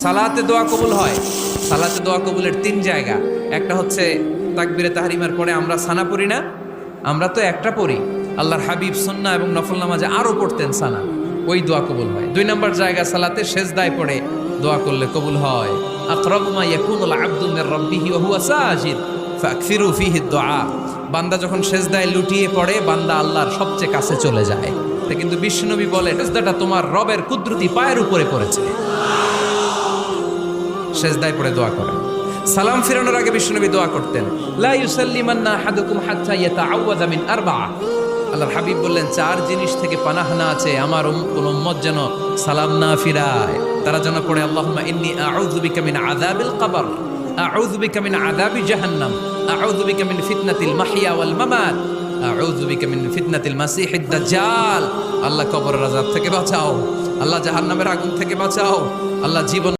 সালাতে দোয়া কবুল হয়। সালাতে দোয়া কবুলের তিন জায়গা। একটা হচ্ছে তাকবীরে তাহরিমার পরে আমরা সানা পড়ি না, আমরা তো একটা পড়ি, আল্লাহর হাবিব সুন্নাহ এবং নফল নামাজে আরো পড়তেন সানা, ওই দোয়া কবুল হয়। দুই নম্বর জায়গা সালাতে সেজদায় পড়ে দোয়া করলে কবুল হয়। আকরাবু মা ইয়াকুনুল আবদু মির রাব্বিহি ওয়া হুয়া সাজিদ ফাকসিরু ফীহি দুআ। বান্দা যখন সেজদায় লুটিয়ে পড়ে বান্দা আল্লাহর সবচেয়ে কাছে চলে যায়। তা কিন্তু বিশ্বনবী বলে সেজদাটা তোমার রবের কুদরতি পায়ের উপরে পড়েছে। সেজদায় পড়ে দোয়া করেন। সালাম ফিরানোর আগে বিশ্বনবী দোয়া করতেন, লা ইউসাল্লিমান্না আহাদুকুম হাত্তা ইয়াতাআওয়াযা মিন আরবা'a। আল্লাহর হাবিব বললেন, চার জিনিস থেকে পানাহ না আছে আমার কোন উম্মত যেন সালাম না ফিরায়। তারা যেন পড়ে, আল্লাহুম্মা ইন্নী আউযু বিকা মিন আযাবিল কবর, আউযু বিকা মিন আযাবি জাহান্নাম, আউযু বিকা মিন ফিতনাতিল মাহইয়া ওয়াল মামাত, আউযু বিকা মিন ফিতনাতিল মাসিহিদ দাজ্জাল। আল্লাহ কবরের আযাব থেকে বাঁচাও, আল্লাহ জাহান্নামের আগুন থেকে বাঁচাও, আল্লাহ জীবন